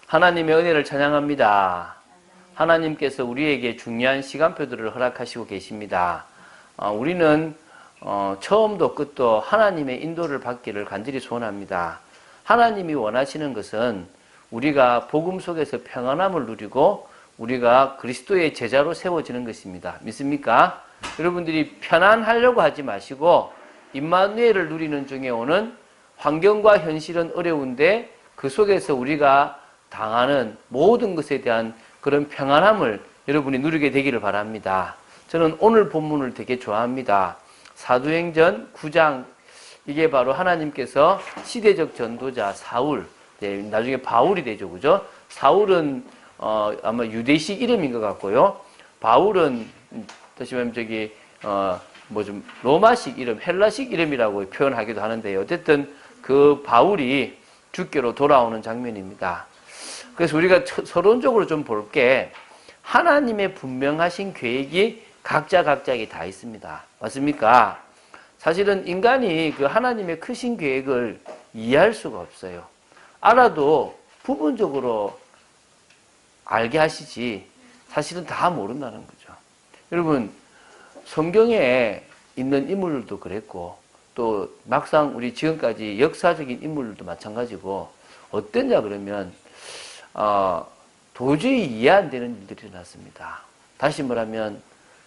하나님의 은혜를 찬양합니다. 하나님께서 우리에게 중요한 시간표들을 허락하시고 계십니다. 우리는 처음도 끝도 하나님의 인도를 받기를 간절히 소원합니다. 하나님이 원하시는 것은 우리가 복음 속에서 평안함을 누리고 우리가 그리스도의 제자로 세워지는 것입니다. 믿습니까? 여러분들이 편안하려고 하지 마시고 임마누엘을 누리는 중에 오는 환경과 현실은 어려운데 그 속에서 우리가 당하는 모든 것에 대한 그런 평안함을 여러분이 누리게 되기를 바랍니다. 저는 오늘 본문을 되게 좋아합니다. 사도행전 9장, 이게 바로 하나님께서 시대적 전도자 사울, 나중에 바울이 되죠, 그죠? 사울은 아마 유대식 이름인 것 같고요. 바울은 다시 말하면 좀 로마식 이름, 헬라식 이름이라고 표현하기도 하는데요. 어쨌든 그 바울이 주께로 돌아오는 장면입니다. 그래서 우리가 서론적으로 좀 볼게, 하나님의 분명하신 계획이 각자에게 다 있습니다. 맞습니까? 사실은 인간이 그 하나님의 크신 계획을 이해할 수가 없어요. 알아도 부분적으로 알게 하시지 사실은 다 모른다는 거죠. 여러분, 성경에 있는 인물들도 그랬고 또 막상 우리 지금까지 역사적인 인물들도 마찬가지고 어땠냐 그러면 도저히 이해 안 되는 일들이 일어났습니다. 다시 말하면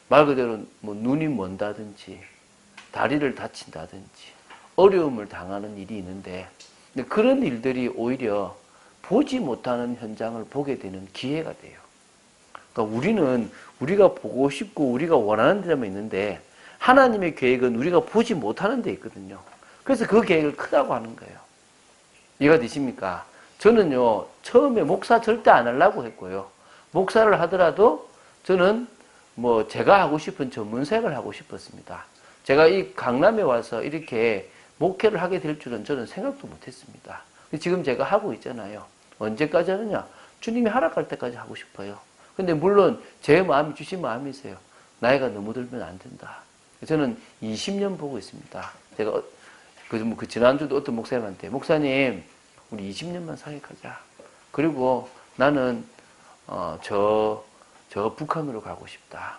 말 그대로 뭐 눈이 먼다든지 다리를 다친다든지 어려움을 당하는 일이 있는데 그런 일들이 오히려 보지 못하는 현장을 보게 되는 기회가 돼요. 그러니까 우리는 우리가 보고 싶고 우리가 원하는 데만 있는데 하나님의 계획은 우리가 보지 못하는 데 있거든요. 그래서 그 계획을 크다고 하는 거예요. 이해가 되십니까? 저는요, 처음에 목사 절대 안 하려고 했고요. 목사를 하더라도 저는 제가 하고 싶은 전문색을 하고 싶었습니다. 제가 이 강남에 와서 이렇게 목회를 하게 될 줄은 저는 생각도 못 했습니다. 지금 제가 하고 있잖아요. 언제까지 하느냐? 주님이 허락할 때까지 하고 싶어요. 근데 물론 제 마음이 주신 마음이세요. 나이가 너무 들면 안 된다. 저는 20년 보고 있습니다. 제가 지난주도 어떤 목사님한테, 목사님, 우리 20년만 사역하자. 그리고 나는 저 북한으로 가고 싶다.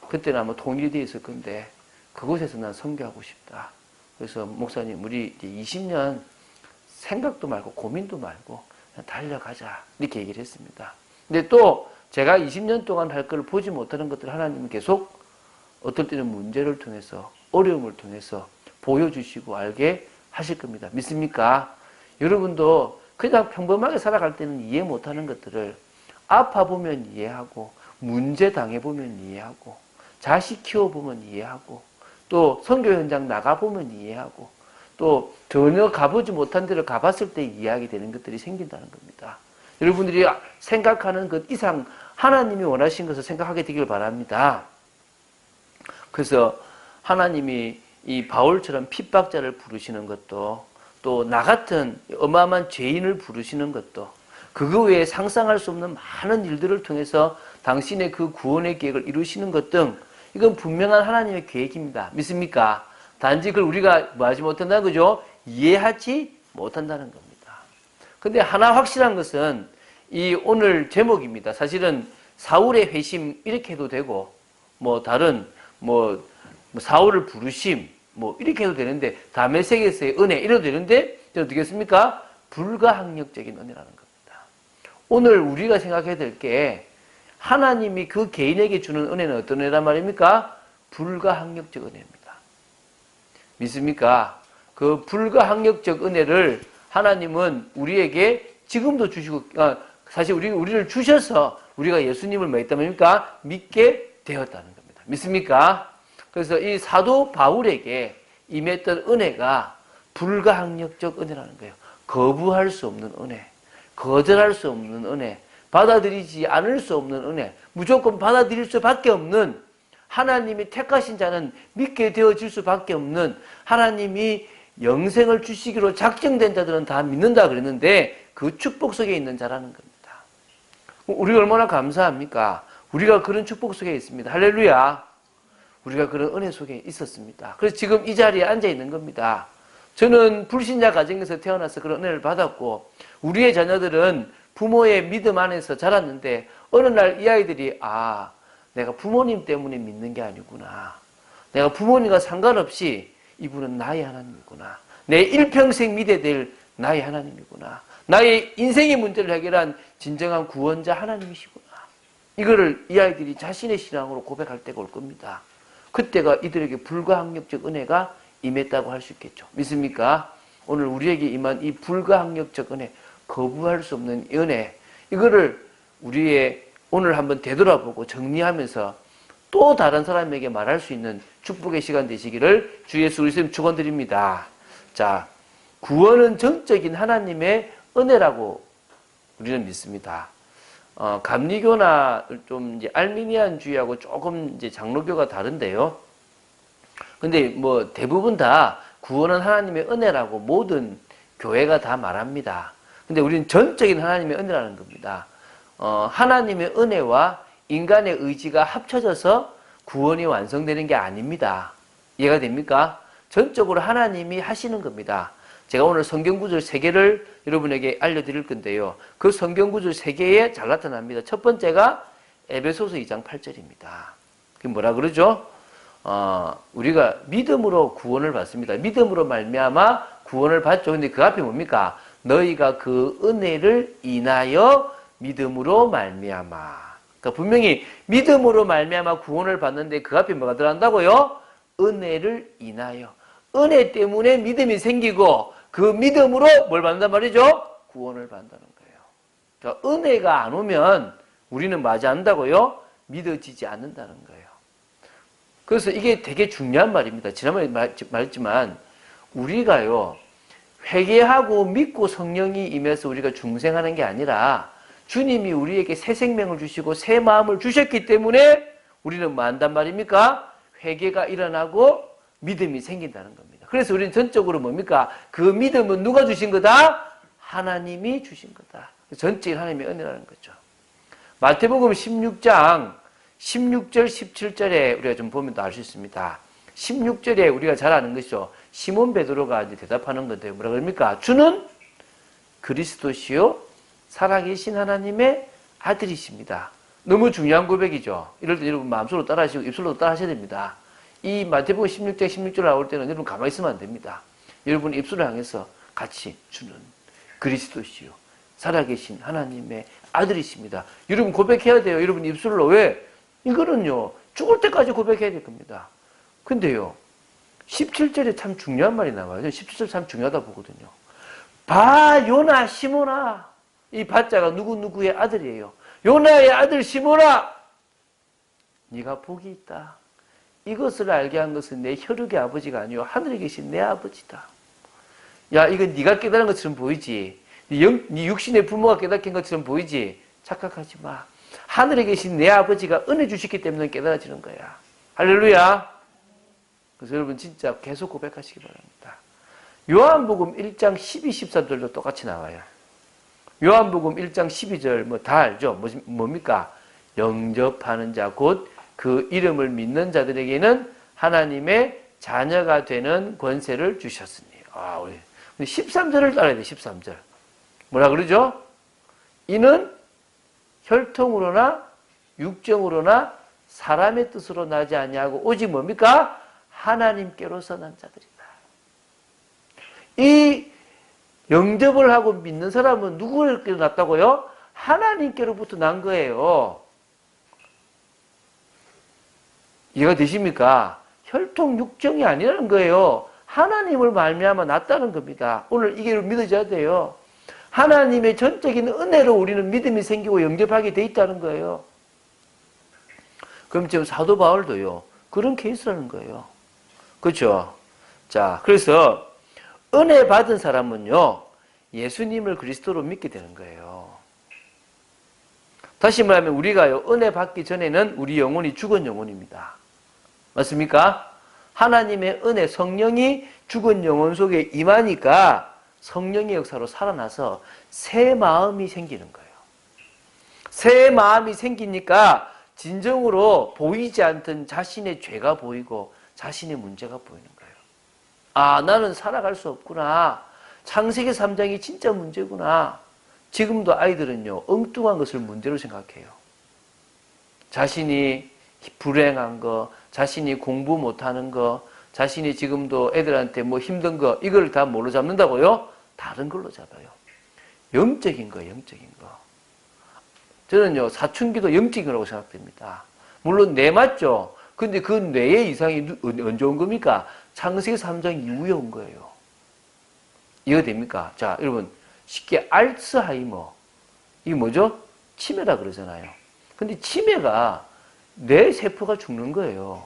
그때는 아마 통일이 돼 있을 건데 그곳에서 난 선교하고 싶다. 그래서 목사님, 우리 이제 20년 생각도 말고 고민도 말고 그냥 달려가자. 이렇게 얘기를 했습니다. 근데 또 제가 20년 동안 할 걸 보지 못하는 것들 하나님은 계속 어떨 때는 문제를 통해서 어려움을 통해서 보여주시고 알게 하실 겁니다. 믿습니까? 여러분도 그냥 평범하게 살아갈 때는 이해 못하는 것들을 아파보면 이해하고 문제 당해보면 이해하고 자식 키워보면 이해하고 또 선교 현장 나가보면 이해하고 또 전혀 가보지 못한 데를 가봤을 때 이해하게 되는 것들이 생긴다는 겁니다. 여러분들이 생각하는 것 이상 하나님이 원하신 것을 생각하게 되길 바랍니다. 그래서 하나님이 이 바울처럼 핍박자를 부르시는 것도 또 나 같은 어마어마한 죄인을 부르시는 것도 그거 외에 상상할 수 없는 많은 일들을 통해서 당신의 그 구원의 계획을 이루시는 것 등 이건 분명한 하나님의 계획입니다. 믿습니까? 단지 그걸 우리가 뭐하지 못한다는 거죠? 이해하지 못한다는 겁니다. 근데 하나 확실한 것은 이 오늘 제목입니다. 사실은 사울의 회심 이렇게 해도 되고 다른 사울을 부르심 이렇게 해도 되는데 다메섹에서의 은혜 이래도 되는데 어떻게 했습니까? 불가항력적인 은혜라는 겁니다. 오늘 우리가 생각해야 될 게 하나님이 그 개인에게 주는 은혜는 어떤 은혜란 말입니까? 불가항력적 은혜입니다. 믿습니까? 그 불가항력적 은혜를 하나님은 우리에게 지금도 주시고 사실 우리를 주셔서 우리가 예수님을 뭐 했단 말입니까? 믿게 되었다는 겁니다. 믿습니까? 그래서 이 사도 바울에게 임했던 은혜가 불가항력적 은혜라는 거예요. 거부할 수 없는 은혜, 거절할 수 없는 은혜, 받아들이지 않을 수 없는 은혜, 무조건 받아들일 수밖에 없는 하나님이 택하신 자는 믿게 되어질 수밖에 없는 하나님이 영생을 주시기로 작정된 자들은 다 믿는다 그랬는데 그 축복 속에 있는 자라는 겁니다. 우리가 얼마나 감사합니까? 우리가 그런 축복 속에 있습니다. 할렐루야. 우리가 그런 은혜 속에 있었습니다. 그래서 지금 이 자리에 앉아 있는 겁니다. 저는 불신자 가정에서 태어나서 그런 은혜를 받았고 우리의 자녀들은 부모의 믿음 안에서 자랐는데 어느 날 이 아이들이 내가 부모님 때문에 믿는 게 아니구나. 내가 부모님과 상관없이 이분은 나의 하나님이구나. 내 일평생 믿어야 될 나의 하나님이구나. 나의 인생의 문제를 해결한 진정한 구원자 하나님이시구나. 이거를 이 아이들이 자신의 신앙으로 고백할 때가 올 겁니다. 그때가 이들에게 불가항력적 은혜가 임했다고 할 수 있겠죠. 믿습니까? 오늘 우리에게 임한 이 불가항력적 은혜, 거부할 수 없는 은혜, 이거를 우리의 오늘 한번 되돌아보고 정리하면서 또 다른 사람에게 말할 수 있는 축복의 시간 되시기를 주 예수 그리스도님 축원드립니다. 자, 구원은 정적인 하나님의 은혜라고 우리는 믿습니다. 감리교나 좀 이제 알미니안주의하고 조금 이제 장로교가 다른데요. 근데 뭐 대부분 다 구원은 하나님의 은혜라고 모든 교회가 다 말합니다. 근데 우리는 전적인 하나님의 은혜라는 겁니다. 하나님의 은혜와 인간의 의지가 합쳐져서 구원이 완성되는 게 아닙니다. 이해가 됩니까? 전적으로 하나님이 하시는 겁니다. 제가 오늘 성경구절 3개를 여러분에게 알려드릴 건데요. 그 성경구절 3개에 잘 나타납니다. 첫 번째가 에베소서 2장 8절입니다. 그게 뭐라 그러죠? 우리가 믿음으로 구원을 받습니다. 믿음으로 말미암아 구원을 받죠. 근데 그 앞에 뭡니까? 너희가 그 은혜를 인하여 믿음으로 말미암아. 그러니까 분명히 믿음으로 말미암아 구원을 받는데 그 앞에 뭐가 들어간다고요? 은혜를 인하여. 은혜 때문에 믿음이 생기고 그 믿음으로 뭘 받는단 말이죠? 구원을 받는다는 거예요. 그러니까 은혜가 안 오면 우리는 맞이 않는다고요? 믿어지지 않는다는 거예요. 그래서 이게 되게 중요한 말입니다. 지난번에 말했지만 우리가요, 회개하고 믿고 성령이 임해서 우리가 중생하는 게 아니라 주님이 우리에게 새 생명을 주시고 새 마음을 주셨기 때문에 우리는 뭐 한단 말입니까? 회개가 일어나고 믿음이 생긴다는 겁니다. 그래서 우리는 전적으로 뭡니까? 그 믿음은 누가 주신 거다? 하나님이 주신 거다. 전적인 하나님의 은혜라는 거죠. 마태복음 16장 16절 17절에 우리가 좀 보면 또 알 수 있습니다. 16절에 우리가 잘 아는 것이죠. 시몬 베드로가 이제 대답하는 건데요. 뭐라 그럽니까? 주는 그리스도시요 살아계신 하나님의 아들이십니다. 너무 중요한 고백이죠. 이럴 때 여러분 마음속으로 따라하시고 입술로 따라하셔야 됩니다. 이 마태복음 16장 16절 나올 때는 여러분 가만히 있으면 안 됩니다. 여러분 입술을 향해서 같이 주는 그리스도시요 살아계신 하나님의 아들이십니다. 여러분 고백해야 돼요. 여러분 입술로. 왜? 이거는요 죽을 때까지 고백해야 될 겁니다. 근데요 17절에 참 중요한 말이 나와요. 17절 참 중요하다 보거든요. 바 요나 시몬아. 이 바자가 누구누구의 아들이에요. 요나의 아들 시몬아, 네가 복이 있다. 이것을 알게 한 것은 내 혈육의 아버지가 아니요 하늘에 계신 내 아버지다. 야, 이건 네가 깨달은 것처럼 보이지. 네 육신의 부모가 깨닫게 한 것처럼 보이지. 착각하지 마. 하늘에 계신 내 아버지가 은혜 주셨기 때문에 깨달아지는 거야. 할렐루야. 그래서 여러분 진짜 계속 고백하시기 바랍니다. 요한복음 1장 12, 13절도 똑같이 나와요. 요한복음 1장 12절 뭐 다 알죠? 뭡니까? 영접하는 자 곧 그 이름을 믿는 자들에게는 하나님의 자녀가 되는 권세를 주셨으니. 우리 13절을 따라야 돼. 13절. 뭐라 그러죠? 이는 혈통으로나 육정으로나 사람의 뜻으로 나지 아니하고 오직 뭡니까? 하나님께로서 난 자들이다. 이 영접을 하고 믿는 사람은 누구에게로 났다고요? 하나님께로부터 난 거예요. 이해가 되십니까? 혈통 육정이 아니라는 거예요. 하나님을 말미암아 났다는 겁니다. 오늘 이게 믿어져야 돼요. 하나님의 전적인 은혜로 우리는 믿음이 생기고 영접하게 돼 있다는 거예요. 그럼 지금 사도 바울도요. 그런 케이스라는 거예요. 그렇죠? 자, 그래서 은혜 받은 사람은요. 예수님을 그리스도로 믿게 되는 거예요. 다시 말하면 우리가요. 은혜 받기 전에는 우리 영혼이 죽은 영혼입니다. 맞습니까? 하나님의 은혜, 성령이 죽은 영혼 속에 임하니까 성령의 역사로 살아나서 새 마음이 생기는 거예요. 새 마음이 생기니까 진정으로 보이지 않던 자신의 죄가 보이고 자신의 문제가 보이는 거예요. 나는 살아갈 수 없구나. 창세기 3장이 진짜 문제구나. 지금도 아이들은요, 엉뚱한 것을 문제로 생각해요. 자신이 불행한 거, 자신이 공부 못하는 거, 자신이 지금도 애들한테 뭐 힘든 거, 이걸 다 뭘로 잡는다고요? 다른 걸로 잡아요. 영적인 거, 영적인 거. 저는요, 사춘기도 영적인 거라고 생각됩니다. 물론 뇌 맞죠? 근데 그 뇌의 이상이 언제 온 겁니까? 창세기 3장 이후에 온 거예요. 이해됩니까? 자, 여러분, 쉽게 알츠하이머. 이게 뭐죠? 치매라 그러잖아요. 근데 치매가 뇌세포가 죽는 거예요.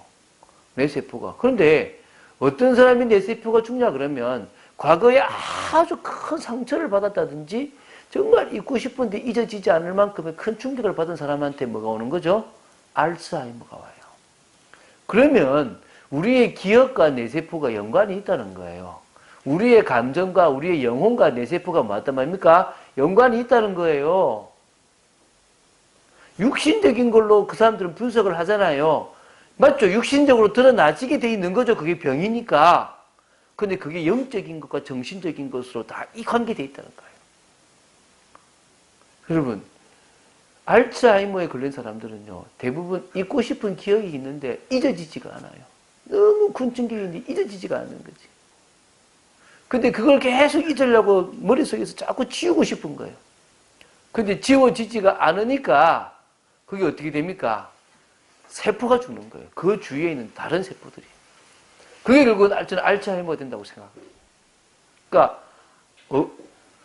뇌세포가. 그런데 어떤 사람이 뇌세포가 죽냐 그러면 과거에 아주 큰 상처를 받았다든지 정말 잊고 싶은데 잊어지지 않을 만큼의 큰 충격을 받은 사람한테 뭐가 오는 거죠? 알츠하이머가 와요. 그러면 우리의 기억과 뇌세포가 연관이 있다는 거예요. 우리의 감정과 우리의 영혼과 뇌세포가 맞단 말입니까? 연관이 있다는 거예요. 육신적인 걸로 그 사람들은 분석을 하잖아요. 맞죠? 육신적으로 드러나지게 돼 있는 거죠. 그게 병이니까. 근데 그게 영적인 것과 정신적인 것으로 다 이 관계되어 있다는 거예요. 여러분, 알츠하이머에 걸린 사람들은요, 대부분 잊고 싶은 기억이 있는데 잊어지지가 않아요. 너무 큰 충격인데 잊어지지가 않는 거지. 근데 그걸 계속 잊으려고 머릿속에서 자꾸 지우고 싶은 거예요. 근데 지워지지가 않으니까 그게 어떻게 됩니까? 세포가 죽는 거예요. 그 주위에 있는 다른 세포들이. 그게 결국은 저는 알츠하이머가 된다고 생각합니다. 그러니까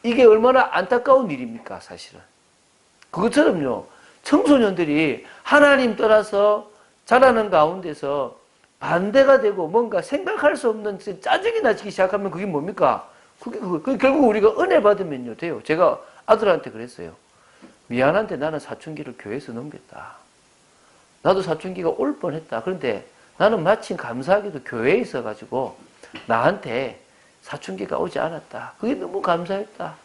이게 얼마나 안타까운 일입니까, 사실은. 그것처럼요, 청소년들이 하나님 떠나서 자라는 가운데서 반대가 되고 뭔가 생각할 수 없는 짜증이 나기 시작하면 그게 뭡니까? 그게 결국 우리가 은혜 받으면요, 돼요. 제가 아들한테 그랬어요. 미안한데 나는 사춘기를 교회에서 넘겼다. 나도 사춘기가 올 뻔했다. 그런데 나는 마침 감사하게도 교회에 있어가지고 나한테 사춘기가 오지 않았다. 그게 너무 감사했다.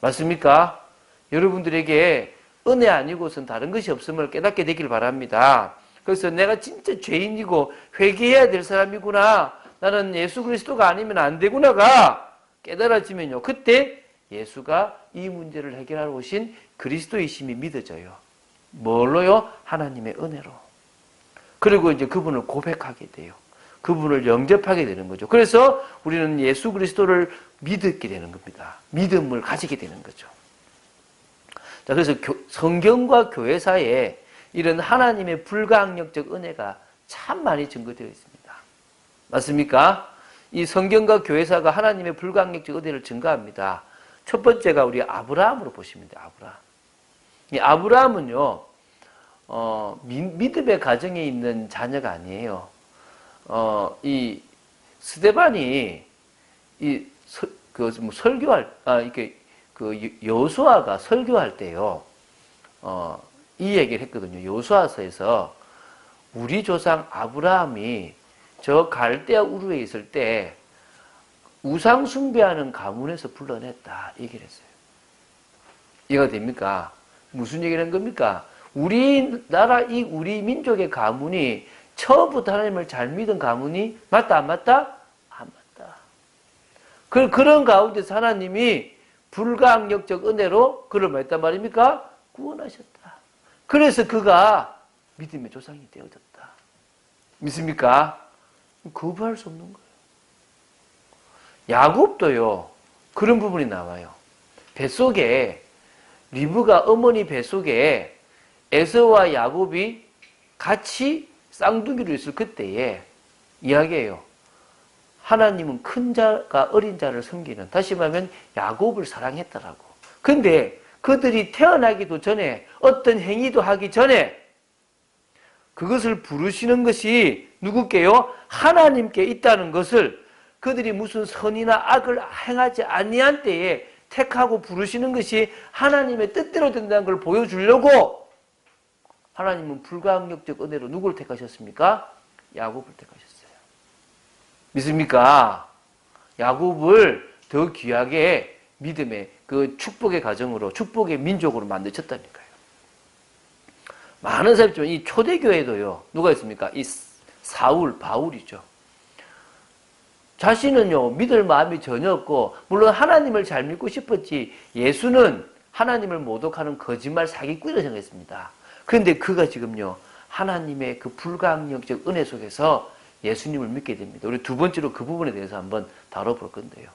맞습니까? 여러분들에게 은혜 아니고선 다른 것이 없음을 깨닫게 되길 바랍니다. 그래서 내가 진짜 죄인이고 회개해야 될 사람이구나. 나는 예수 그리스도가 아니면 안 되구나가 깨달아지면요. 그때 예수가 이 문제를 해결하러 오신 그리스도이심이 믿어져요. 뭘로요? 하나님의 은혜로. 그리고 이제 그분을 고백하게 돼요. 그분을 영접하게 되는 거죠. 그래서 우리는 예수 그리스도를 믿게 되는 겁니다. 믿음을 가지게 되는 거죠. 자, 그래서 성경과 교회 사이에 이런 하나님의 불가항력적 은혜가 참 많이 증거되어 있습니다. 맞습니까? 이 성경과 교회사가 하나님의 불가항력적 은혜를 증거합니다. 첫 번째가 우리 아브라함으로 보시면 돼요. 아브라함. 이 아브라함은요, 믿음의 가정에 있는 자녀가 아니에요. 이 스데반이 설교할, 여호수아가 설교할 때요, 이 얘기를 했거든요. 여호수아서에서 우리 조상 아브라함이 저 갈대아 우르에 있을 때 우상 숭배하는 가문에서 불러냈다. 얘기를 했어요. 이해가 됩니까? 무슨 얘기를 한 겁니까? 우리나라 우리 민족의 가문이 처음부터 하나님을 잘 믿은 가문이 맞다 안 맞다? 안 맞다. 그런 가운데서 하나님이 불가항력적 은혜로 그를 뭐 했단 말입니까? 구원하셨다. 그래서 그가 믿음의 조상이 되어졌다. 믿습니까? 거부할 수 없는 거예요. 야곱도요, 그런 부분이 나와요. 뱃속에, 리브가 어머니 뱃속에 에서와 야곱이 같이 쌍둥이로 있을 그때에 이야기해요. 하나님은 큰 자가 어린 자를 섬기는, 다시 말하면 야곱을 사랑했다라고. 근데 그들이 태어나기도 전에, 어떤 행위도 하기 전에 그것을 부르시는 것이 누구께요? 하나님께 있다는 것을 그들이 무슨 선이나 악을 행하지 아니한 때에 택하고 부르시는 것이 하나님의 뜻대로 된다는 걸 보여주려고 하나님은 불가항력적 은혜로 누구를 택하셨습니까? 야곱을 택하셨어요. 믿습니까? 야곱을 더 귀하게 믿음의 그 축복의 가정으로, 축복의 민족으로 만드셨다니까요. 많은 사람이 이 초대교회도요, 누가 있습니까? 이 바울이죠. 자신은요, 믿을 마음이 전혀 없고, 물론 하나님을 잘 믿고 싶었지, 예수는 하나님을 모독하는 거짓말 사기꾼이라고 생각했습니다. 그런데 그가 지금요, 하나님의 그 불가항력적 은혜 속에서 예수님을 믿게 됩니다. 우리 두 번째로 그 부분에 대해서 한번 다뤄볼 건데요.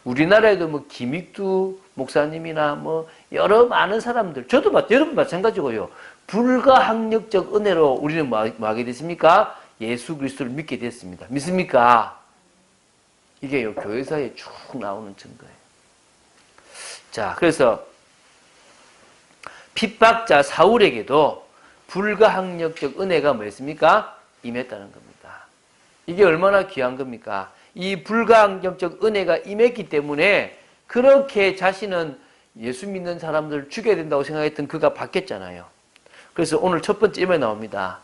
우리나라에도 뭐 김익두 목사님이나 뭐 여러 많은 사람들, 저도 여러분 마찬가지고요. 불가항력적 은혜로 우리는 뭐 하게 됐습니까? 예수 그리스도를 믿게 됐습니다. 믿습니까? 이게요, 교회사에 쭉 나오는 증거예요. 자, 그래서 핍박자 사울에게도 불가항력적 은혜가 뭐였습니까? 임했다는 겁니다. 이게 얼마나 귀한 겁니까? 이 불가항력적 은혜가 임했기 때문에 그렇게 자신은 예수 믿는 사람들을 죽여야 된다고 생각했던 그가 바뀌었잖아요. 그래서 오늘 첫 번째 임에 나옵니다.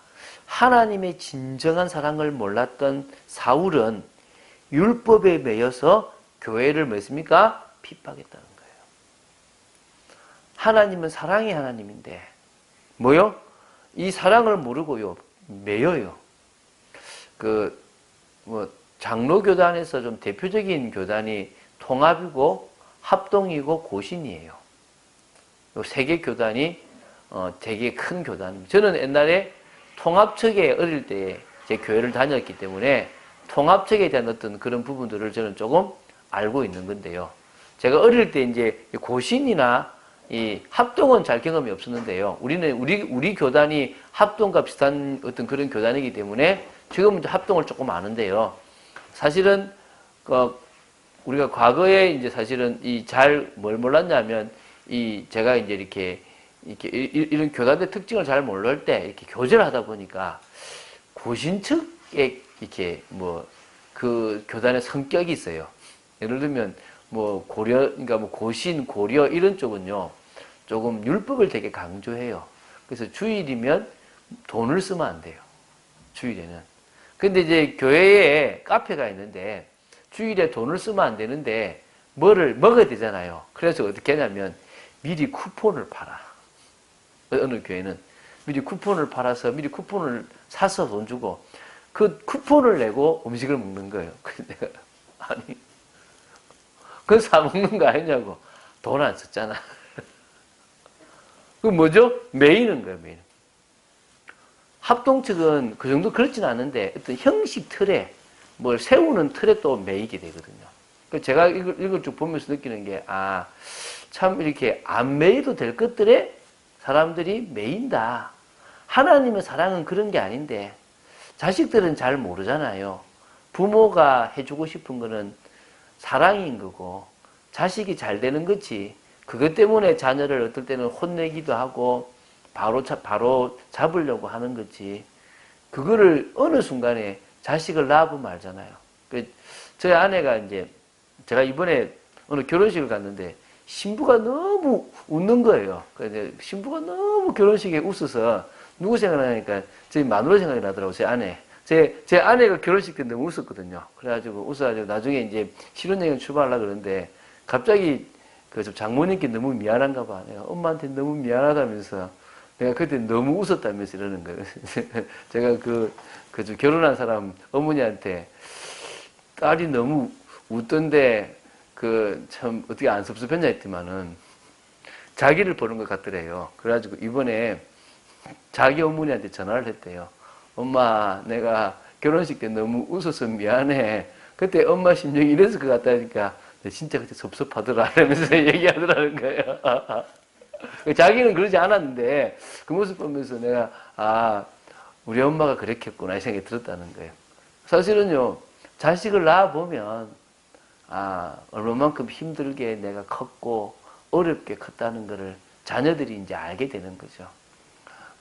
하나님의 진정한 사랑을 몰랐던 사울은 율법에 매여서 교회를 뭐 했습니까? 핍박했다는 거예요. 하나님은 사랑의 하나님인데 뭐요? 이 사랑을 모르고요, 매여요. 장로교단에서 좀 대표적인 교단이 통합이고 합동이고 고신이에요. 요 세 개 교단이 되게 큰 교단입니다. 저는 옛날에 통합측에 어릴 때 제 교회를 다녔기 때문에 통합측에 대한 어떤 그런 부분들을 저는 조금 알고 있는 건데요. 제가 어릴 때 이제 고신이나 이 합동은 잘 경험이 없었는데요. 우리 교단이 합동과 비슷한 어떤 그런 교단이기 때문에 지금은 합동을 조금 아는데요. 사실은 우리가 과거에 이제 사실은 뭘 몰랐냐면 제가 이제 이렇게 이런 교단의 특징을 잘 모를 때 이렇게 교제를 하다 보니까 고신 측에 이렇게 그 교단의 성격이 있어요. 예를 들면 그러니까 고신, 고려 이런 쪽은요, 조금 율법을 되게 강조해요. 그래서 주일이면 돈을 쓰면 안 돼요. 주일에는. 근데 이제 교회에 카페가 있는데 주일에 돈을 쓰면 안 되는데 뭐를 먹어야 되잖아요. 그래서 어떻게 하냐면 미리 쿠폰을 팔아. 어느 교회는 미리 쿠폰을 팔아서 미리 쿠폰을 사서 돈 주고 그 쿠폰을 내고 음식을 먹는 거예요. 그래서 내가 아니 그건 사 먹는 거 아니냐고. 돈 안 썼잖아. 그 뭐죠? 매이는 거예요, 매이는. 합동 측은 그 정도 그렇지는 않은데 어떤 형식 틀에 뭘 세우는 틀에 또 매이게 되거든요. 제가 이걸 쭉 보면서 느끼는 게 참 이렇게 안 매이도 될 것들에 사람들이 매인다. 하나님의 사랑은 그런 게 아닌데 자식들은 잘 모르잖아요. 부모가 해주고 싶은 거는 사랑인 거고 자식이 잘 되는 거지. 그것 때문에 자녀를 어떨 때는 혼내기도 하고 바로 잡으려고 하는 거지. 그거를 어느 순간에 자식을 낳아보면 알잖아요. 저희 아내가 이제 제가 이번에 어느 결혼식을 갔는데 신부가 너무 웃는 거예요. 그래서 신부가 너무 결혼식에 웃어서 누구 생각나니까 저희 마누라 생각이 나더라고요. 제 아내. 제 아내가 결혼식 때 너무 웃었거든요. 그래가지고 웃어가지고 나중에 이제 신혼여행 출발하려고 그러는데 갑자기 좀 장모님께 너무 미안한가 봐. 내가 엄마한테 너무 미안하다면서 내가 그때 너무 웃었다면서 이러는 거예요. 제가 좀 결혼한 사람 어머니한테 딸이 너무 웃던데 참 어떻게 안 섭섭했냐 했더만은 자기를 보는 것 같더래요. 그래가지고 이번에 자기 어머니한테 전화를 했대요. 엄마, 내가 결혼식 때 너무 웃어서 미안해. 그때 엄마 심정이 이랬을 것 같다니까 진짜 그때 섭섭하더라 이러면서 얘기하더라는 거예요. 자기는 그러지 않았는데 그 모습 보면서 내가 우리 엄마가 그랬겠구나 이 생각이 들었다는 거예요. 사실은요, 자식을 낳아보면 얼마만큼 힘들게 내가 컸고 어렵게 컸다는 것을 자녀들이 이제 알게 되는 거죠.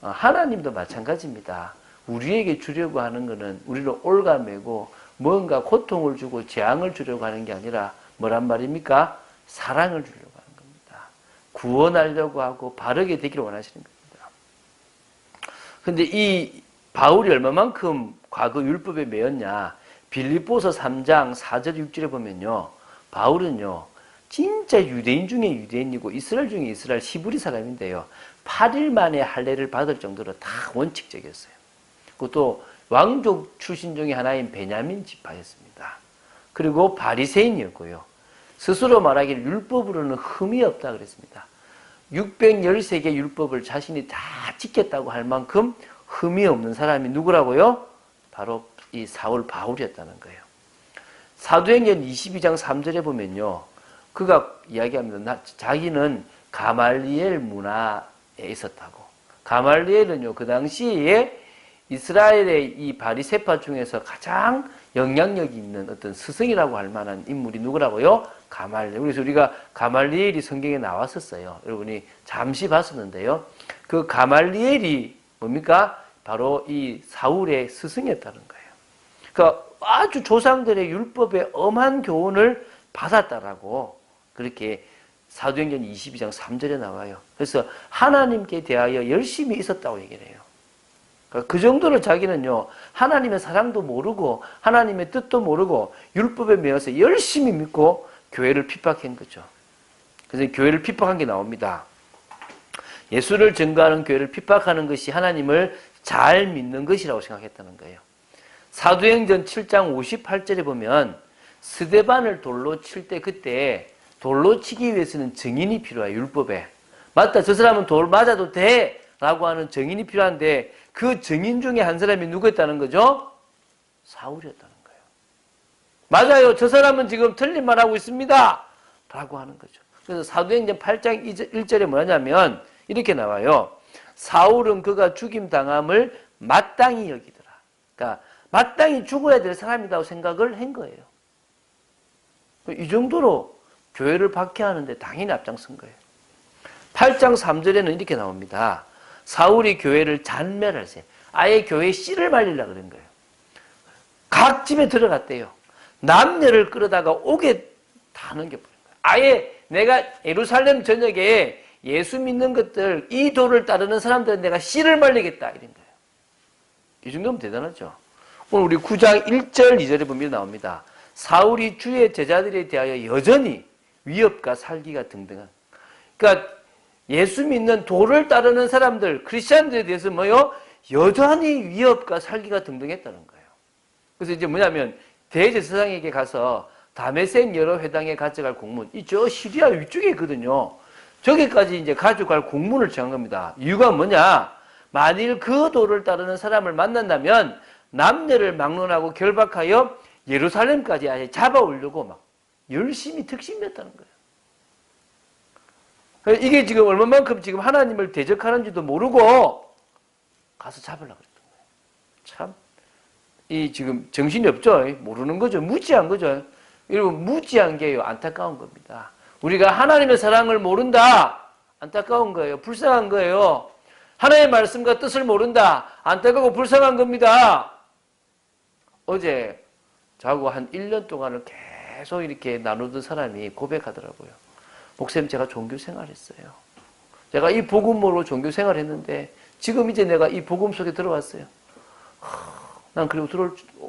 하나님도 마찬가지입니다. 우리에게 주려고 하는 것은 우리를 올가매고 뭔가 고통을 주고 재앙을 주려고 하는 게 아니라 뭐란 말입니까? 사랑을 주려고 하는 겁니다. 구원하려고 하고 바르게 되기를 원하시는 겁니다. 근데 이 바울이 얼마만큼 과거 율법에 매였냐? 빌립보서 3장 4절 6절에 보면요. 바울은요. 진짜 유대인 중에 유대인이고 이스라엘 중에 이스라엘 히브리 사람인데요. 8일 만에 할례를 받을 정도로 다 원칙적이었어요. 그것도 왕족 출신 중에 하나인 베냐민 지파였습니다. 그리고 바리새인이었고요. 스스로 말하기를 율법으로는 흠이 없다 그랬습니다. 613개 율법을 자신이 다 지켰다고 할 만큼 흠이 없는 사람이 누구라고요? 바로 이 사울 바울이었다는 거예요. 사도행전 22장 3절에 보면요. 그가 이야기합니다. 자기는 가말리엘 문화에 있었다고. 가말리엘은요, 그 당시에 이스라엘의 이 바리새파 중에서 가장 영향력이 있는 어떤 스승이라고 할 만한 인물이 누구라고요? 가말리엘. 그래서 우리가 가말리엘이 성경에 나왔었어요. 여러분이 잠시 봤었는데요. 그 가말리엘이 뭡니까? 바로 이 사울의 스승이었다는 거예요. 그러니까 아주 조상들의 율법의 엄한 교훈을 받았다라고 그렇게 사도행전 22장 3절에 나와요. 그래서 하나님께 대하여 열심히 있었다고 얘기를 해요. 그러니까 그 정도로 자기는요, 하나님의 사랑도 모르고 하나님의 뜻도 모르고 율법에 매여서 열심히 믿고 교회를 핍박한 거죠. 그래서 교회를 핍박한 게 나옵니다. 예수를 증거하는 교회를 핍박하는 것이 하나님을 잘 믿는 것이라고 생각했다는 거예요. 사도행전 7장 58절에 보면 스데반을 돌로 칠 때 그때 돌로 치기 위해서는 증인이 필요해요. 율법에. 맞다. 저 사람은 돌 맞아도 돼. 라고 하는 증인이 필요한데 그 증인 중에 한 사람이 누구였다는 거죠? 사울이었다는 거예요. 맞아요. 저 사람은 지금 틀린 말하고 있습니다. 라고 하는 거죠. 그래서 사도행전 8장 1절에 뭐냐면 이렇게 나와요. 사울은 그가 죽임당함을 마땅히 여기더라. 그러니까 마땅히 죽어야 될 사람이라고 생각을 한 거예요. 이 정도로 교회를 박해하는데 당연히 앞장선 거예요. 8장 3절에는 이렇게 나옵니다. 사울이 교회를 잔멸할세. 아예 교회에 씨를 말리려고 그런 거예요. 각 집에 들어갔대요. 남녀를 끌어다가 옥에 다 넘겨버린 거예요. 아예 내가 예루살렘 전역에 예수 믿는 것들, 이 도를 따르는 사람들은 내가 씨를 말리겠다. 이런 거예요. 이 정도면 대단하죠. 오늘 우리 9장 1절, 2절에 보면 나옵니다. 사울이 주의 제자들에 대하여 여전히 위협과 살기가 등등한. 그러니까 예수 믿는 도를 따르는 사람들, 크리스찬들에 대해서 뭐요? 여전히 위협과 살기가 등등했다는 거예요. 그래서 이제 뭐냐면 대제사장에게 가서 다메섹 여러 회당에 가져갈 공문, 저 시리아 위쪽에 있거든요. 저기까지 이제 가져갈 공문을 정한 겁니다. 이유가 뭐냐? 만일 그 도를 따르는 사람을 만난다면 남녀를 막론하고 결박하여 예루살렘까지 아예 잡아오려고 막 열심히 특심했다는 거예요. 이게 지금 얼마만큼 지금 하나님을 대적하는지도 모르고 가서 잡으려고 그랬던 거예요. 참, 이 지금 정신이 없죠? 모르는 거죠. 무지한 거죠. 여러분, 무지한 게요. 안타까운 겁니다. 우리가 하나님의 사랑을 모른다. 안타까운 거예요. 불쌍한 거예요. 하나님의 말씀과 뜻을 모른다. 안타깝고 불쌍한 겁니다. 어제 자고 한 1년 동안을 계속 이렇게 나누던 사람이 고백하더라고요. 목사님, 제가 종교 생활했어요. 제가 이 복음으로 종교 생활했는데 지금 이제 내가 이 복음 속에 들어왔어요. 난 그리고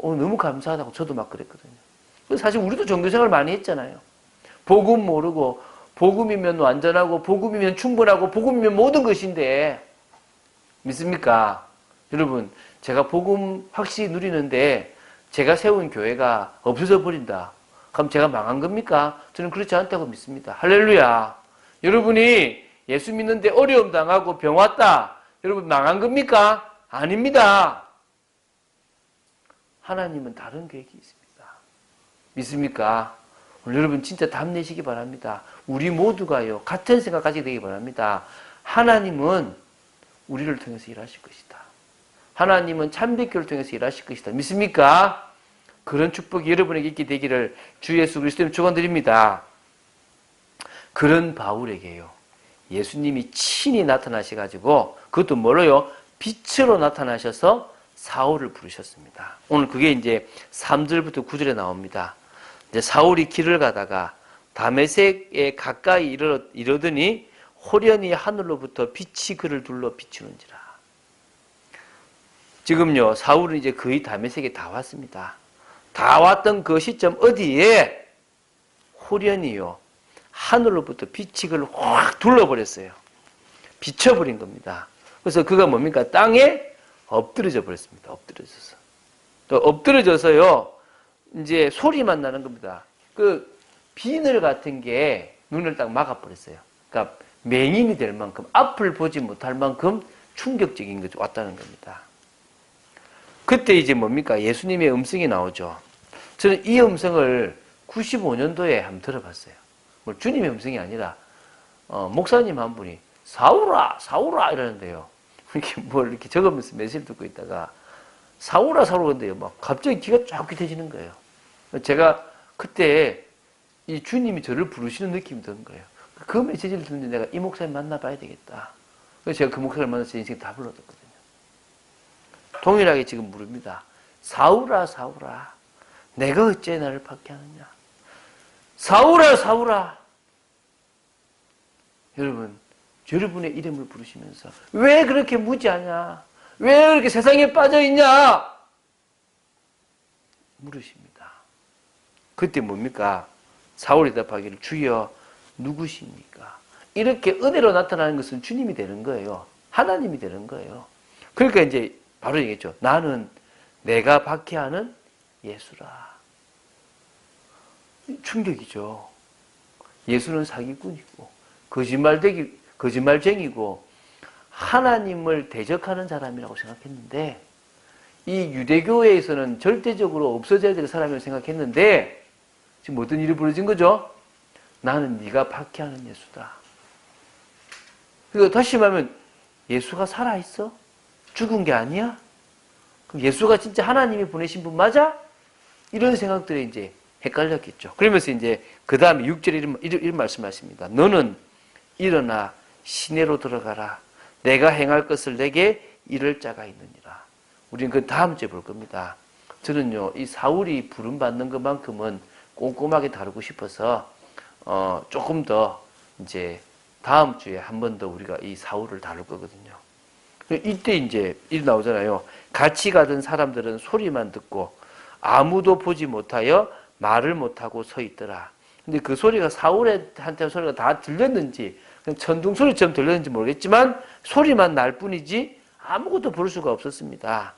너무 감사하다고 저도 막 그랬거든요. 사실 우리도 종교 생활 많이 했잖아요. 복음 모르고 복음이면 완전하고 복음이면 충분하고 복음이면 모든 것인데 믿습니까? 여러분, 제가 복음 확실히 누리는데 제가 세운 교회가 없어져 버린다. 그럼 제가 망한 겁니까? 저는 그렇지 않다고 믿습니다. 할렐루야. 여러분이 예수 믿는데 어려움 당하고 병 왔다. 여러분 망한 겁니까? 아닙니다. 하나님은 다른 계획이 있습니다. 믿습니까? 오늘 여러분 진짜 답내시기 바랍니다. 우리 모두가요, 같은 생각 가지게 되기 바랍니다. 하나님은 우리를 통해서 일하실 것이다. 하나님은 참빛교를 통해서 일하실 것이다. 믿습니까? 그런 축복이 여러분에게 있게 되기를 주 예수 그리스도님 축원드립니다. 그런 바울에게요, 예수님이 친히 나타나셔가지고 그것도 뭐로요? 빛으로 나타나셔서 사울을 부르셨습니다. 오늘 그게 이제 3절부터 9절에 나옵니다. 이제 사울이 길을 가다가 다메섹에 가까이 이르더니 호련히 하늘로부터 빛이 그를 둘러 비추는지라. 지금요, 사울은 이제 거의 다메섹에 다 왔습니다. 다 왔던 그 시점 어디에 호련히요, 하늘로부터 빛이 그를 확 둘러버렸어요. 비춰버린 겁니다. 그래서 그가 뭡니까? 땅에 엎드려져 버렸습니다. 엎드려져서. 또 엎드려져서요, 이제 소리만 나는 겁니다. 그 비늘 같은 게 눈을 딱 막아버렸어요. 그러니까 맹인이 될 만큼, 앞을 보지 못할 만큼 충격적인 것이 왔다는 겁니다. 그때 이제 뭡니까? 예수님의 음성이 나오죠. 저는 이 음성을 95년도에 한번 들어봤어요. 뭐 주님의 음성이 아니라 목사님 한 분이 사울아 사울아 이러는데요. 이렇게 뭘 이렇게 적으면서 메시지를 듣고 있다가 사울아 사울아 근데요 막 갑자기 귀가 쫙 귀해지는 거예요. 제가 그때 이 주님이 저를 부르시는 느낌이 드는 거예요. 그 메시지를 듣는데 내가 이 목사님 만나봐야 되겠다. 그래서 제가 그 목사를 만나서 제 인생 다 불러뒀거든요. 동일하게 지금 물읍니다. 사울아 사울아 내가 어째 나를 박해하느냐. 사울아 사울아. 여러분 여러분의 이름을 부르시면서 왜 그렇게 무지하냐, 왜 그렇게 세상에 빠져있냐 물으십니다. 그때 뭡니까? 사울이 대답하기를 주여 누구십니까? 이렇게 은혜로 나타나는 것은 주님이 되는 거예요. 하나님이 되는 거예요. 그러니까 이제 바로 얘기했죠. 나는 내가 박해하는 예수라. 충격이죠. 예수는 사기꾼이고 거짓말쟁이고 하나님을 대적하는 사람이라고 생각했는데, 이 유대교회에서는 절대적으로 없어져야 될 사람이라고 생각했는데 지금 어떤 일이 벌어진 거죠? 나는 네가 박해하는 예수다. 그리고 다시 말하면 예수가 살아있어? 죽은 게 아니야? 그럼 예수가 진짜 하나님이 보내신 분 맞아? 이런 생각들이 이제 헷갈렸겠죠. 그러면서 이제 그 다음에 6절에 이런 말씀하십니다. 너는 일어나 시내로 들어가라. 내가 행할 것을 내게 이를 자가 있느니라. 우리는 그 다음 주에 볼 겁니다. 저는요, 이 사울이 부름받는 것만큼은 꼼꼼하게 다루고 싶어서, 조금 더 이제 다음 주에 한 번 더 우리가 이 사울을 다룰 거거든요. 이때 이제 일 나오잖아요. 같이 가던 사람들은 소리만 듣고 아무도 보지 못하여 말을 못하고 서 있더라. 근데 그 소리가 사울한테 소리가 다 들렸는지, 천둥 소리처럼 들렸는지 모르겠지만 소리만 날 뿐이지 아무것도 볼 수가 없었습니다.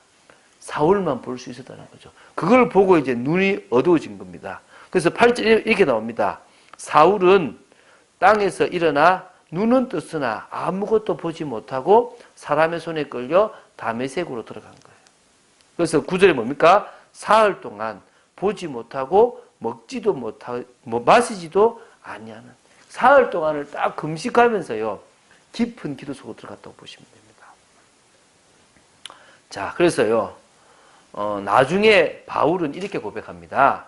사울만 볼 수 있었다는 거죠. 그걸 보고 이제 눈이 어두워진 겁니다. 그래서 8절 이렇게 나옵니다. 사울은 땅에서 일어나 눈은 떴으나 아무것도 보지 못하고 사람의 손에 끌려 다메섹으로 들어간 거예요. 그래서 9절에 뭡니까? 사흘 동안 보지 못하고 먹지도 못하고 마시지도 아니하는, 사흘 동안을 딱 금식하면서요 깊은 기도 속으로 들어갔다고 보시면 됩니다. 자, 그래서요 나중에 바울은 이렇게 고백합니다.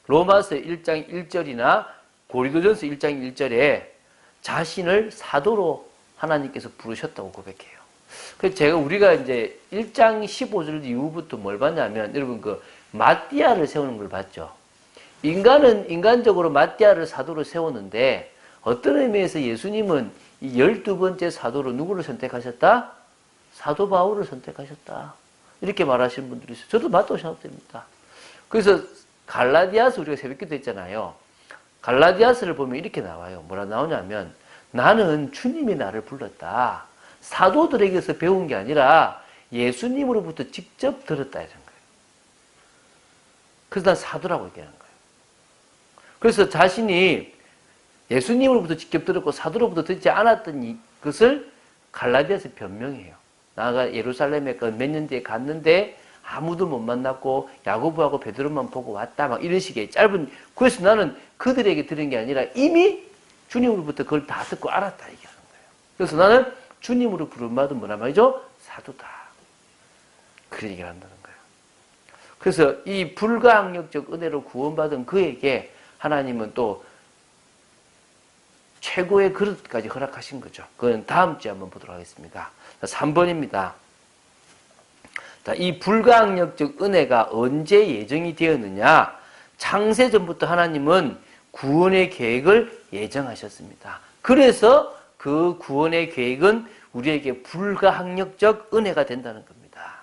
로마서 1장 1절이나 고린도전서 1장 1절에 자신을 사도로 하나님께서 부르셨다고 고백해요. 그래서 우리가 이제 1장 15절 이후부터 뭘 봤냐면, 여러분 그 마띠아를 세우는 걸 봤죠. 인간은 인간적으로 마띠아를 사도로 세우는데, 어떤 의미에서 예수님은 이 12번째 사도로 누구를 선택하셨다? 사도 바울을 선택하셨다. 이렇게 말하시는 분들이 있어요. 저도 맞다고 생각됩니다. 그래서 갈라디아서 우리가 새벽기도 했잖아요. 갈라디아서를 보면 이렇게 나와요. 뭐라 나오냐면, 나는 주님이 나를 불렀다. 사도들에게서 배운 게 아니라 예수님으로부터 직접 들었다 이런 거예요. 그래서 난 사도라고 얘기하는 거예요. 그래서 자신이 예수님으로부터 직접 들었고 사도로부터 듣지 않았던 것을 갈라디아서 변명해요. 나가 예루살렘에 몇 년 뒤에 갔는데 아무도 못 만났고 야고보하고 베드로만 보고 왔다, 막 이런 식의 짧은. 그래서 나는 그들에게 들은 게 아니라 이미 주님으로부터 그걸 다 듣고 알았다 얘기하는 거예요. 그래서 나는 주님으로 부름받은 뭐라 말이죠? 사도다. 그런 얘기를 한다는 거예요. 그래서 이 불가항력적 은혜로 구원받은 그에게 하나님은 또 최고의 그릇까지 허락하신 거죠. 그건 다음 주에 한번 보도록 하겠습니다. 3번입니다. 자, 이 불가항력적 은혜가 언제 예정이 되었느냐? 창세전부터 하나님은 구원의 계획을 예정하셨습니다. 그래서 그 구원의 계획은 우리에게 불가항력적 은혜가 된다는 겁니다.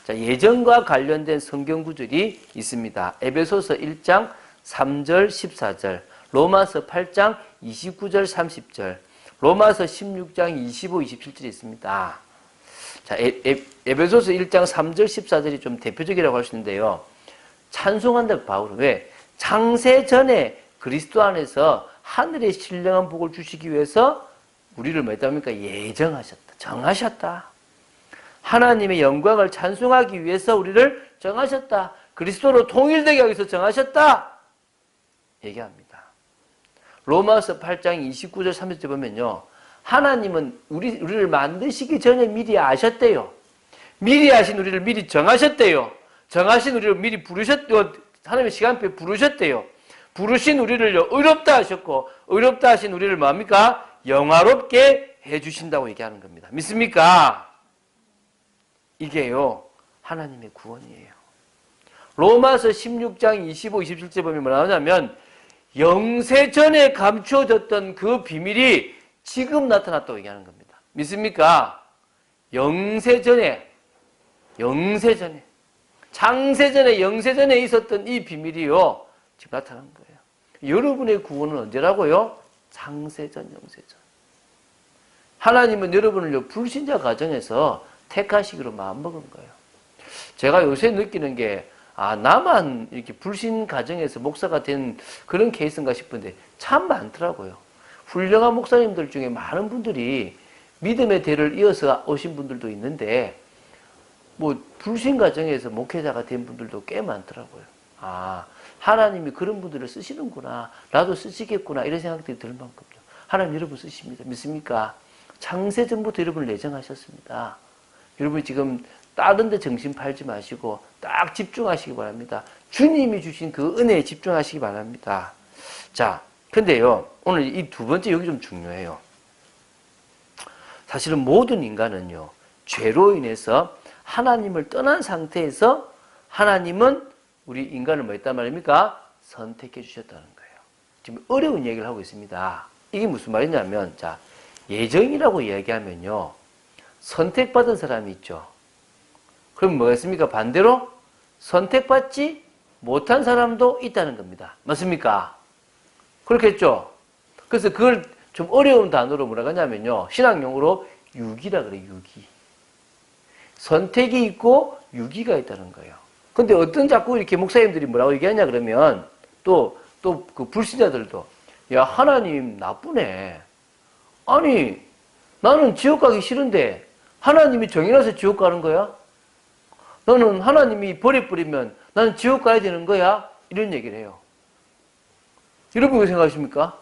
자, 예정과 관련된 성경 구절이 있습니다. 에베소서 1장 3절 14절, 로마서 8장 29절 30절, 로마서 16장 25, 27절이 있습니다. 자, 에베소서 1장 3절 14절이 좀 대표적이라고 할 수 있는데요. 찬송한다 바울은. 왜? 창세 전에 그리스도 안에서 하늘의 신령한 복을 주시기 위해서 우리를 뭐 했답니까? 예정하셨다. 정하셨다. 하나님의 영광을 찬송하기 위해서 우리를 정하셨다. 그리스도로 통일되게 하기 위해서 정하셨다. 얘기합니다. 로마서 8장 29절 30절 보면요. 하나님은 우리를 만드시기 전에 미리 아셨대요. 미리 아신 우리를 미리 정하셨대요. 정하신 우리를 미리 부르셨대요. 하나님의 시간표에 부르셨대요. 부르신 우리를 의롭다 하셨고 의롭다 하신 우리를 뭡니까? 영화롭게 해주신다고 얘기하는 겁니다. 믿습니까? 이게요. 하나님의 구원이에요. 로마서 16장 25, 27절 보면 뭐라 하냐면 영세 전에 감추어졌던 그 비밀이 지금 나타났다고 얘기하는 겁니다. 믿습니까? 영세 전에 창세 전에 영세 전에 있었던 이 비밀이요. 지금 나타난 거예요. 여러분의 구원은 언제라고요? 창세전, 영세전. 하나님은 여러분을 불신자 가정에서 택하시기로 마음먹은 거예요. 제가 요새 느끼는 게 나만 이렇게 불신 가정에서 목사가 된 그런 케이스인가 싶은데 참 많더라고요. 훌륭한 목사님들 중에 많은 분들이 믿음의 대를 이어서 오신 분들도 있는데 불신 가정에서 목회자가 된 분들도 꽤 많더라고요. 하나님이 그런 분들을 쓰시는구나. 나도 쓰시겠구나. 이런 생각들이 들 만큼요. 하나님 여러분 쓰십니다. 믿습니까? 창세전부터 여러분을 예정하셨습니다. 여러분이 지금 다른 데 정신 팔지 마시고 딱 집중하시기 바랍니다. 주님이 주신 그 은혜에 집중하시기 바랍니다. 자, 근데요. 오늘 이 두 번째 여기 좀 중요해요. 사실은 모든 인간은요. 죄로 인해서 하나님을 떠난 상태에서 하나님은 우리 인간을 뭐 했단 말입니까? 선택해 주셨다는 거예요. 지금 어려운 얘기를 하고 있습니다. 이게 무슨 말이냐면, 자, 예정이라고 이야기하면요. 선택받은 사람이 있죠. 그럼 뭐겠습니까? 반대로 선택받지 못한 사람도 있다는 겁니다. 맞습니까? 그렇겠죠? 그래서 그걸 좀 어려운 단어로 뭐라고 하냐면요. 신학용어로 유기라 그래요, 유기. 선택이 있고 유기가 있다는 거예요. 근데 어떤 자꾸 이렇게 목사님들이 뭐라고 얘기하냐 그러면 또 그 불신자들도 야, 하나님 나쁘네. 아니, 나는 지옥 가기 싫은데 하나님이 정해놔서 지옥 가는 거야? 너는 하나님이 버려버리면 나는 지옥 가야 되는 거야? 이런 얘기를 해요. 여러분 어떻게 생각하십니까?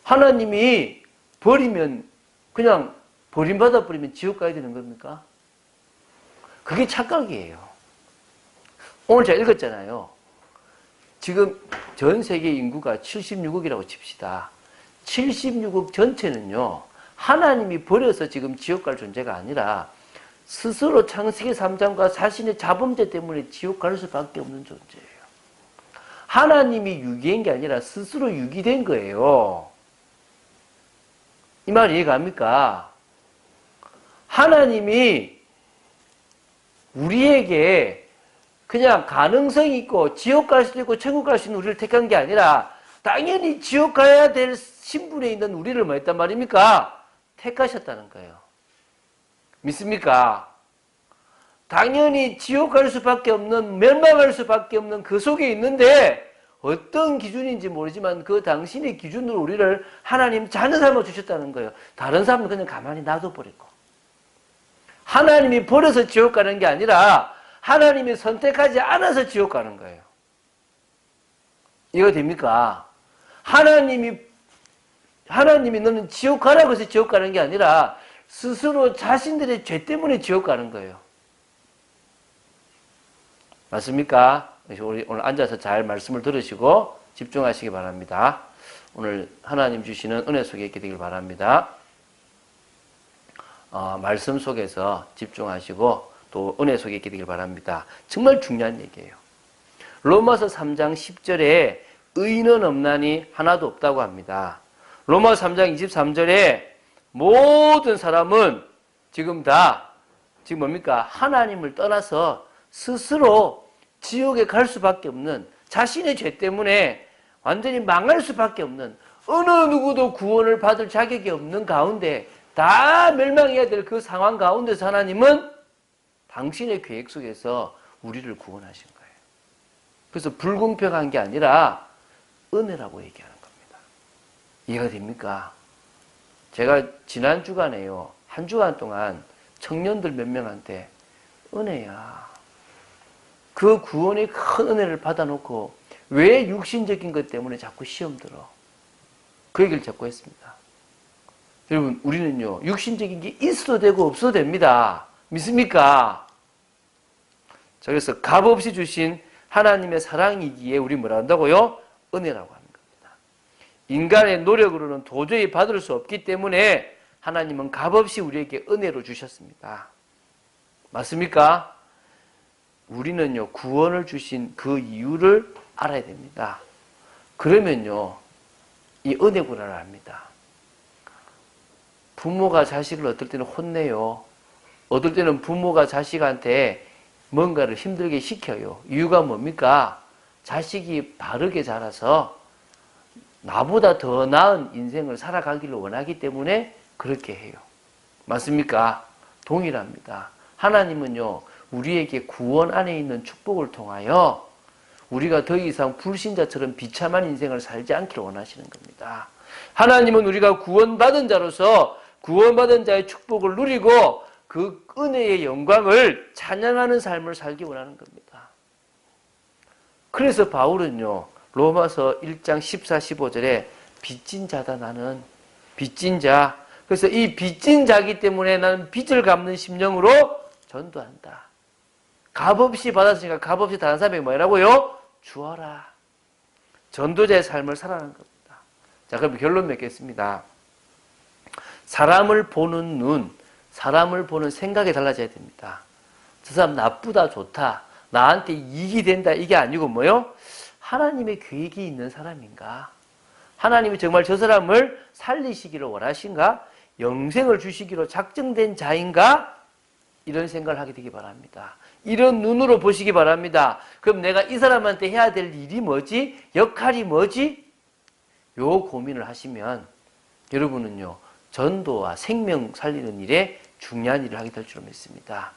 하나님이 버리면 그냥 버림받아 버리면 지옥 가야 되는 겁니까? 그게 착각이에요. 오늘 제가 읽었잖아요. 지금 전 세계 인구가 76억이라고 칩시다. 76억 전체는요. 하나님이 버려서 지금 지옥 갈 존재가 아니라 스스로 창세기 3장과 자신의 자범죄 때문에 지옥 갈 수밖에 없는 존재예요. 하나님이 유기한 게 아니라 스스로 유기된 거예요. 이 말 이해갑니까? 하나님이 우리에게 그냥 가능성이 있고 지옥 갈 수도 있고 천국 갈 수 있는 우리를 택한 게 아니라 당연히 지옥 가야 될 신분에 있는 우리를 뭐 했단 말입니까? 택하셨다는 거예요. 믿습니까? 당연히 지옥 갈 수밖에 없는, 멸망할 수밖에 없는 그 속에 있는데 어떤 기준인지 모르지만 그 당신의 기준으로 우리를 하나님 자녀 삼아 주셨다는 거예요. 다른 사람은 그냥 가만히 놔둬버리고. 하나님이 버려서 지옥 가는 게 아니라 하나님이 선택하지 않아서 지옥 가는 거예요. 이거 됩니까? 하나님이 너는 지옥 가라고 해서 지옥 가는 게 아니라 스스로 자신들의 죄 때문에 지옥 가는 거예요. 맞습니까? 우리 오늘 앉아서 잘 말씀을 들으시고 집중하시기 바랍니다. 오늘 하나님 주시는 은혜 속에 있게 되길 바랍니다. 말씀 속에서 집중하시고 또 은혜 속에 있게 되길 바랍니다. 정말 중요한 얘기예요. 로마서 3장 10절에 의인은 없나니 하나도 없다고 합니다. 로마서 3장 23절에 모든 사람은 지금 뭡니까? 하나님을 떠나서 스스로 지옥에 갈 수밖에 없는, 자신의 죄 때문에 완전히 망할 수밖에 없는, 어느 누구도 구원을 받을 자격이 없는 가운데 다 멸망해야 될 그 상황 가운데서 하나님은 당신의 계획 속에서 우리를 구원하신 거예요. 그래서 불공평한 게 아니라 은혜라고 얘기하는 겁니다. 이해가 됩니까? 제가 지난 주간에요. 한 주간 동안 청년들 몇 명한테 은혜야. 그 구원의 큰 은혜를 받아놓고 왜 육신적인 것 때문에 자꾸 시험 들어? 그 얘기를 자꾸 했습니다. 여러분, 우리는요, 육신적인 게 있어도 되고 없어도 됩니다. 믿습니까? 자, 그래서 값없이 주신 하나님의 사랑이기에 우리 뭐라 한다고요? 은혜라고 하는 겁니다. 인간의 노력으로는 도저히 받을 수 없기 때문에 하나님은 값없이 우리에게 은혜로 주셨습니다. 맞습니까? 우리는요, 구원을 주신 그 이유를 알아야 됩니다. 그러면요, 이 은혜구나를 압니다. 부모가 자식을 어떨 때는 혼내요. 어떨 때는 부모가 자식한테 뭔가를 힘들게 시켜요. 이유가 뭡니까? 자식이 바르게 자라서 나보다 더 나은 인생을 살아가기를 원하기 때문에 그렇게 해요. 맞습니까? 동일합니다. 하나님은요, 우리에게 구원 안에 있는 축복을 통하여 우리가 더 이상 불신자처럼 비참한 인생을 살지 않기를 원하시는 겁니다. 하나님은 우리가 구원받은 자로서 구원받은 자의 축복을 누리고 그 은혜의 영광을 찬양하는 삶을 살기 원하는 겁니다. 그래서 바울은요, 로마서 1장 14, 15절에 빚진 자다 나는 빚진 자. 그래서 이 빚진 자기 때문에 나는 빚을 갚는 심령으로 전도한다. 값없이 받았으니까 값없이 다른 사람에게 뭐라고요? 주어라. 전도자의 삶을 살아가는 겁니다. 자, 그럼 결론 맺겠습니다. 사람을 보는 눈, 사람을 보는 생각이 달라져야 됩니다. 저 사람 나쁘다, 좋다, 나한테 이익이 된다, 이게 아니고 뭐요? 하나님의 계획이 있는 사람인가? 하나님이 정말 저 사람을 살리시기를 원하신가? 영생을 주시기로 작정된 자인가? 이런 생각을 하게 되기 바랍니다. 이런 눈으로 보시기 바랍니다. 그럼 내가 이 사람한테 해야 될 일이 뭐지? 역할이 뭐지? 요 고민을 하시면 여러분은요, 전도와 생명 살리는 일에 중요한 일을 하게 될 줄 믿습니다.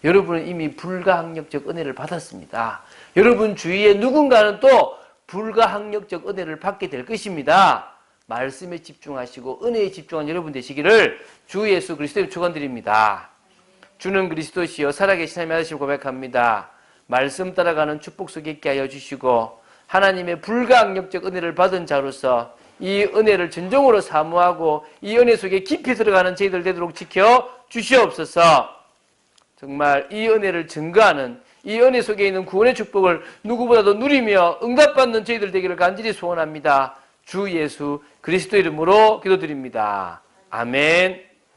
여러분은 이미 불가항력적 은혜를 받았습니다. 여러분 주위에 누군가는 또 불가항력적 은혜를 받게 될 것입니다. 말씀에 집중하시고 은혜에 집중한 여러분 되시기를 주 예수 그리스도의 축원드립니다. 주는 그리스도시요 살아계신 하나님의 아들이심을 고백합니다. 말씀 따라가는 축복 속에 있게 하여 주시고 하나님의 불가항력적 은혜를 받은 자로서 이 은혜를 진정으로 사모하고 이 은혜 속에 깊이 들어가는 저희들 되도록 지켜 주시옵소서. 정말 이 은혜를 증거하는 이 은혜 속에 있는 구원의 축복을 누구보다도 누리며 응답받는 저희들 되기를 간절히 소원합니다. 주 예수 그리스도 이름으로 기도드립니다. 아멘.